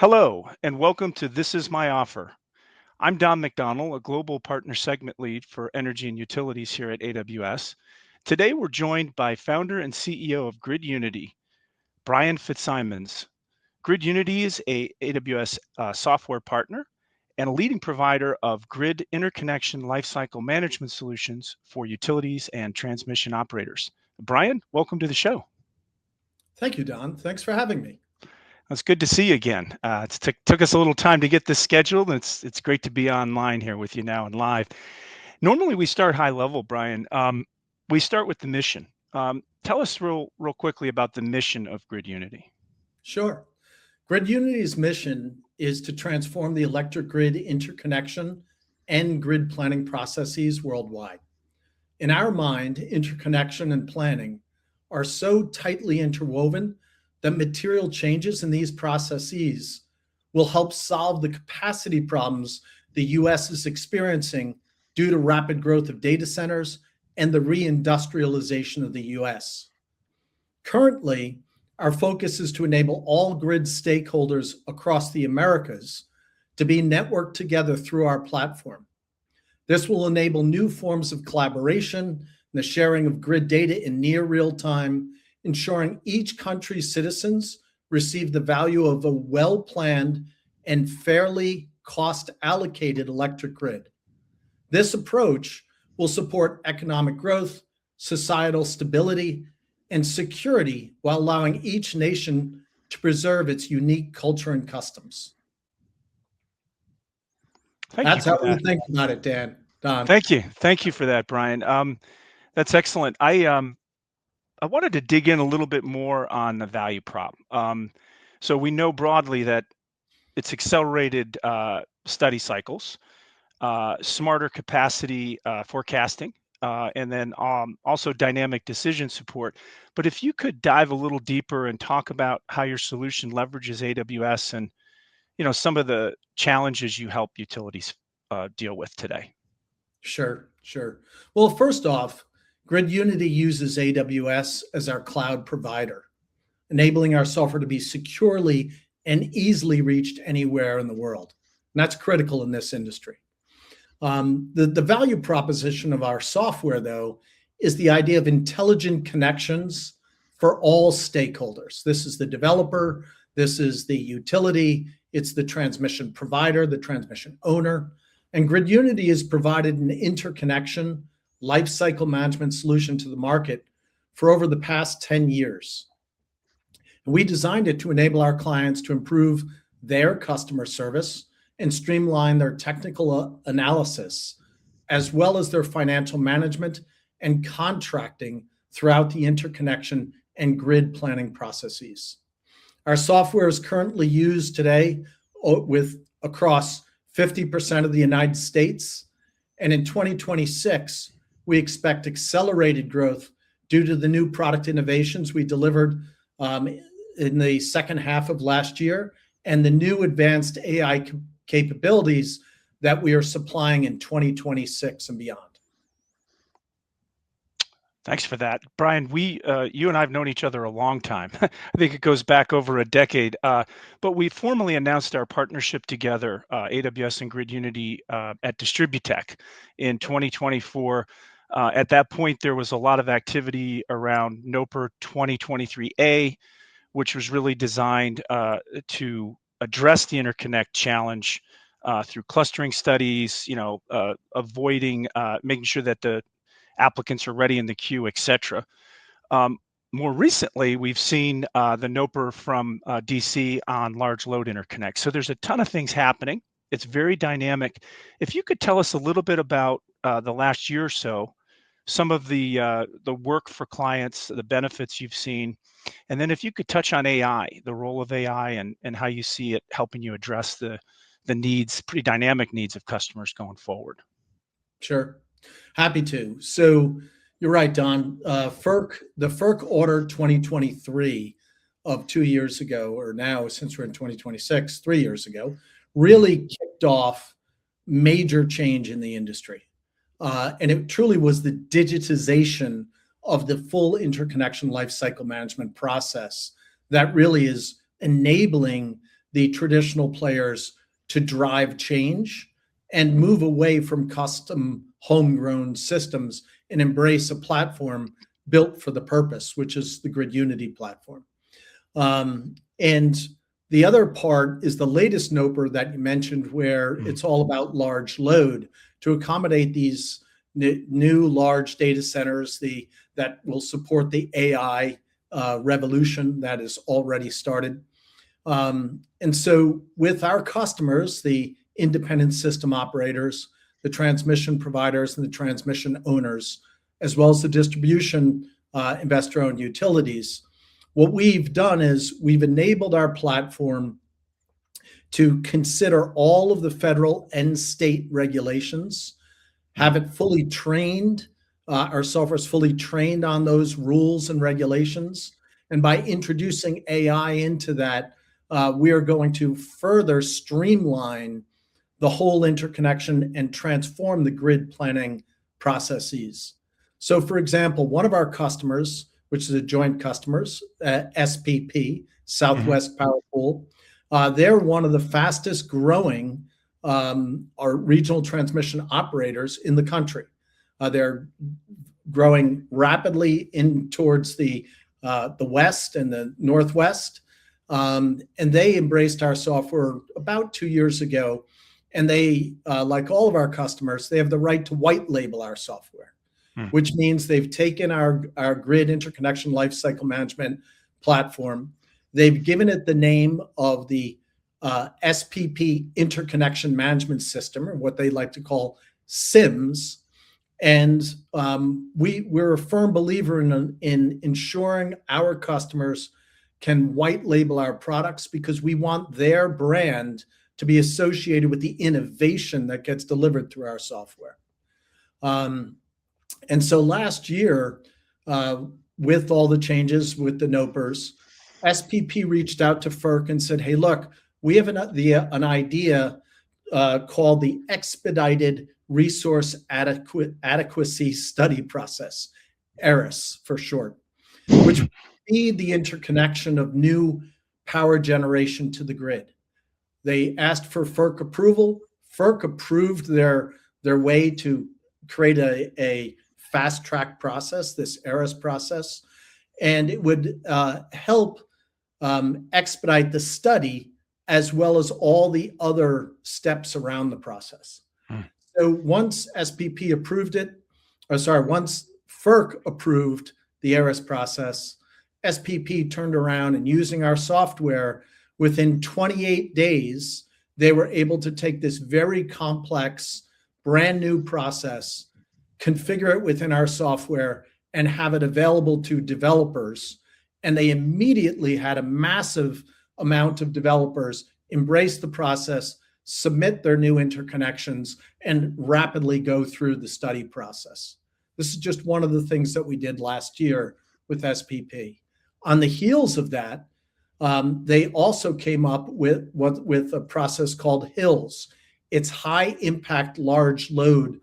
Hello, and welcome to This Is My Offer. I'm Don McDonnell, a Global Partner Segment Lead for Energy and Utilities here at AWS. Today, we're joined by founder and CEO of GridUnity, Brian Fitzsimons. GridUnity is a AWS software partner and a leading provider of grid interconnection lifecycle management solutions for utilities and transmission operators. Brian, welcome to the show. Thank you, Don. Thanks for having me. It's good to see you again. It took us a little time to get this scheduled. It's great to be online here with you now and live. Normally we start high level, Brian. We start with the mission. Tell us real quickly about the mission of GridUnity. Sure. GridUnity's mission is to transform the electric grid interconnection and grid planning processes worldwide. In our mind, interconnection and planning are so tightly interwoven that material changes in these processes will help solve the capacity problems the US is experiencing due to rapid growth of data centers and the reindustrialization of the US. Currently, our focus is to enable all grid stakeholders across the Americas to be networked together through our platform. This will enable new forms of collaboration and the sharing of grid data in near real time, ensuring each country's citizens receive the value of a well-planned and fairly cost-allocated electric grid. This approach will support economic growth, societal stability, and security while allowing each nation to preserve its unique culture and customs. That's how we think about it, Don. Thank you for that, Brian. That's excellent. I wanted to dig in a little bit more on the value prop. So we know broadly that it's accelerated study cycles, smarter capacity forecasting, and then also dynamic decision support. But if you could dive a little deeper and talk about how your solution leverages AWS and some of the challenges you help utilities deal with today. Sure. Well, first off, GridUnity uses AWS as our cloud provider, enabling our software to be securely and easily reached anywhere in the world. And that's critical in this industry. The value proposition of our software, though, is the idea of intelligent connections for all stakeholders. This is the developer, this is the utility, it's the transmission provider, the transmission owner. And GridUnity has provided an interconnection lifecycle management solution to the market for over the past 10 years. And we designed it to enable our clients to improve their customer service and streamline their technical analysis, as well as their financial management and contracting throughout the interconnection and grid planning processes. Our software is currently used today across 50% of the United States, and in 2026, we expect accelerated growth due to the new product innovations we delivered in the second half of last year and the new advanced AI capabilities that we are supplying in 2026 and beyond. Thanks for that, Brian. You and I have known each other a long time. I think it goes back over a decade. But we formally announced our partnership together, AWS and GridUnity, at Distributech in 2024. At that point, there was a lot of activity around NOPR 2023A, which was really designed to address the interconnect challenge through clustering studies, avoiding, making sure that the applicants are ready in the queue, et cetera. More recently, we've seen the NOPR from DC on large load interconnect. So there's a ton of things happening. It's very dynamic. If you could tell us a little bit about the last year or so, some of the work for clients, the benefits you've seen, and then if you could touch on AI, the role of AI and how you see it helping you address the needs, pretty dynamic needs of customers going forward. Sure. Happy to. So you're right, Don. The FERC order 2023 of 2 years ago, or now since we're in 2026, 3 years ago, really kicked off major change in the industry. And it truly was the digitization of the full interconnection lifecycle management process that really is enabling the traditional players to drive change and move away from custom homegrown systems and embrace a platform built for the purpose, which is the GridUnity platform. And the other part is the latest NOPR that you mentioned, where it's all about large load to accommodate these new large data centers that will support the AI revolution that is already started. And so with our customers, the independent system operators, the transmission providers, and the transmission owners, as well as the distribution investor-owned utilities, what we've done is we've enabled our platform to consider all of the federal and state regulations, have it fully trained, our software is fully trained on those rules and regulations. And by introducing AI into that, we are going to further streamline the whole interconnection and transform the grid planning processes. So for example, one of our customers, which is a joint customers, SPP, Southwest Power Pool, they're one of the fastest growing our regional transmission operators in the country. They're growing rapidly in towards the west and the northwest, and they embraced our software about 2 years ago. And they, like all of our customers, they have the right to white label our software, which means they've taken our grid interconnection lifecycle management platform. They've given it the name of the SPP Interconnection Management System, or what they like to call SIMS. And we're a firm believer in ensuring our customers can white label our products, because we want their brand to be associated with the innovation that gets delivered through our software. And so last year, with all the changes with the NOPRs, SPP reached out to FERC and said, hey, look, we have an idea called the Expedited Resource Adequacy Study Process, ERAS for short, which would be the interconnection of new power generation to the grid. They asked for FERC approval. FERC approved their way to create a fast track process, this ERAS process, and it would help expedite the study as well as all the other steps around the process. So once SPP approved it, once FERC approved the ERAS process, SPP turned around and, using our software, within 28 days, they were able to take this very complex, brand new process, configure it within our software, and have it available to developers. And they immediately had a massive amount of developers embrace the process, submit their new interconnections, and rapidly go through the study process. This is just one of the things that we did last year with SPP. On the heels of that, they also came up with a process called HILLS. It's high impact, large load.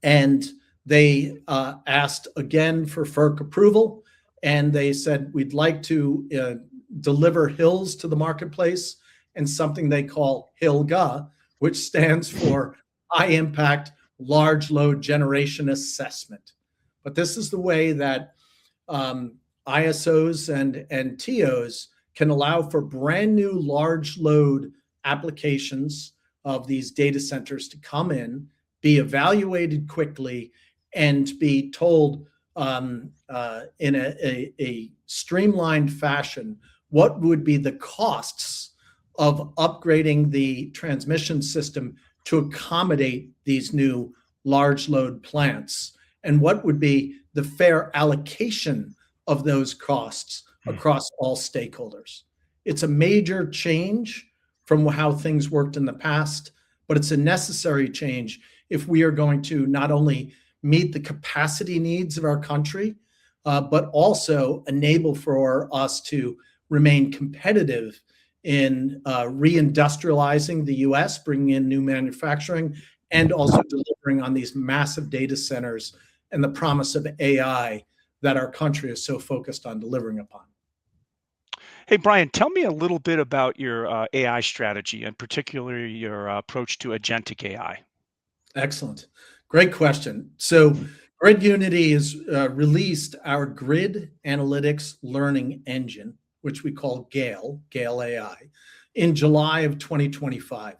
And they asked again for FERC approval, and they said, we'd like to deliver HILLS to the marketplace, and something they call HILLGA, which stands for High Impact Large Load Generation Assessment. But this is the way that ISOs and TOs can allow for brand new large load applications of these data centers to come in, be evaluated quickly, and be told in a streamlined fashion what would be the costs of upgrading the transmission system to accommodate these new large load plants, and what would be the fair allocation of those costs across all stakeholders. It's a major change from how things worked in the past, but it's a necessary change if we are going to not only meet the capacity needs of our country, but also enable for us to remain competitive in reindustrializing the US, bringing in new manufacturing, and also delivering on these massive data centers and the promise of AI that our country is so focused on delivering upon. Hey, Brian, tell me a little bit about your AI strategy, and particularly your approach to agentic AI. Excellent. Great question. So GridUnity has released our Grid Analytics Learning Engine, which we call GALE AI, in July of 2025.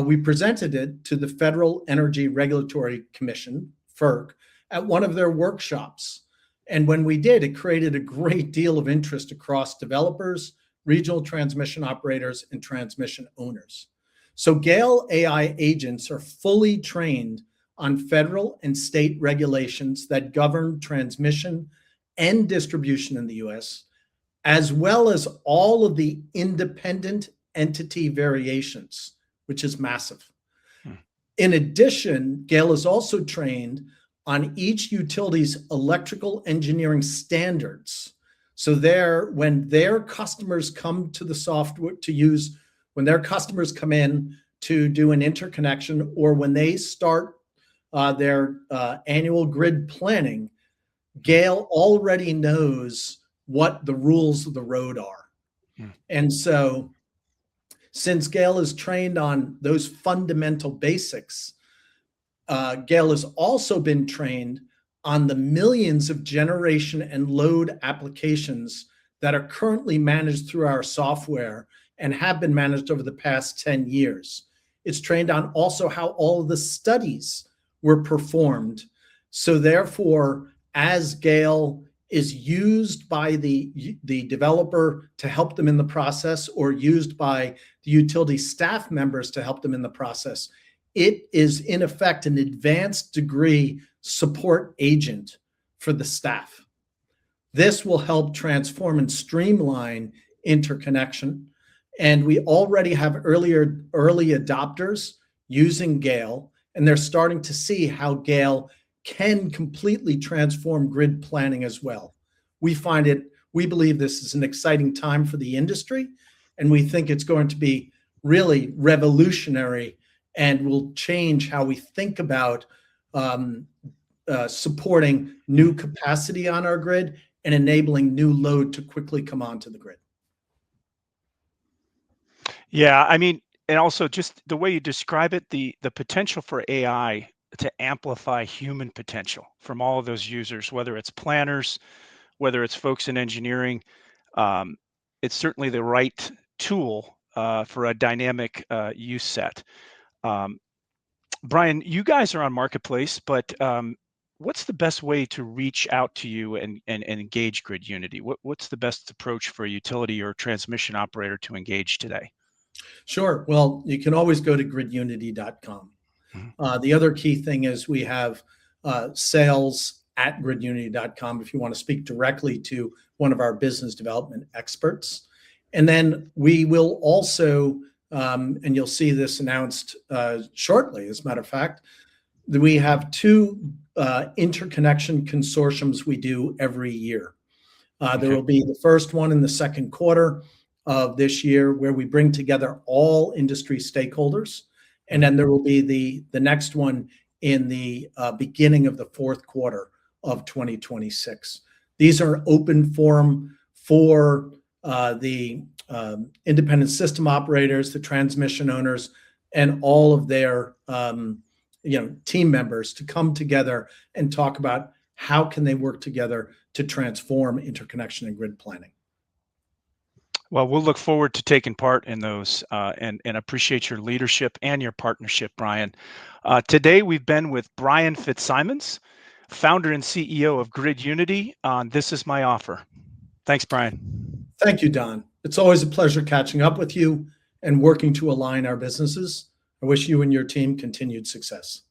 We presented it to the Federal Energy Regulatory Commission, FERC, at one of their workshops. And when we did, it created a great deal of interest across developers, regional transmission operators, and transmission owners. So GALE AI agents are fully trained on federal and state regulations that govern transmission and distribution in the US, as well as all of the independent entity variations, which is massive. In addition, GALE is also trained on each utility's electrical engineering standards. So when their customers come to the software to use, when their customers come in to do an interconnection, or when they start their annual grid planning, GALE already knows what the rules of the road are. And so since GALE is trained on those fundamental basics, GALE has also been trained on the millions of generation and load applications that are currently managed through our software and have been managed over the past 10 years. It's trained on also how all of the studies were performed. So therefore, as GALE is used by the developer to help them in the process, or used by the utility staff members to help them in the process, it is in effect an advanced degree support agent for the staff. This will help transform and streamline interconnection. And we already have early adopters using GALE, and they're starting to see how GALE can completely transform grid planning as well. We believe this is an exciting time for the industry, and we think it's going to be really revolutionary and will change how we think about supporting new capacity on our grid and enabling new load to quickly come onto the grid. Yeah, I mean, and also just the way you describe it, the potential for AI to amplify human potential from all of those users, whether it's planners, whether it's folks in engineering, it's certainly the right tool for a dynamic use set. Brian, you guys are on Marketplace, but what's the best way to reach out to you and engage GridUnity? What's the best approach for a utility or transmission operator to engage today? Sure. Well, you can always go to gridunity.com. The other key thing is we have sales@gridunity.com if you want to speak directly to one of our business development experts. And then we will also, and you'll see this announced shortly, as a matter of fact, that we have two interconnection consortiums we do every year. There will be the first one in the second quarter of this year, where we bring together all industry stakeholders. And then there will be the next one in the beginning of the fourth quarter of 2026. These are open forum for the independent system operators, the transmission owners, and all of their team members to come together and talk about how can they work together to transform interconnection and grid planning. Well, we'll look forward to taking part in those and appreciate your leadership and your partnership, Brian. Today, we've been with Brian Fitzsimons, founder and CEO of GridUnity on This Is My Offer. Thanks, Brian. Thank you, Don. It's always a pleasure catching up with you and working to align our businesses. I wish you and your team continued success.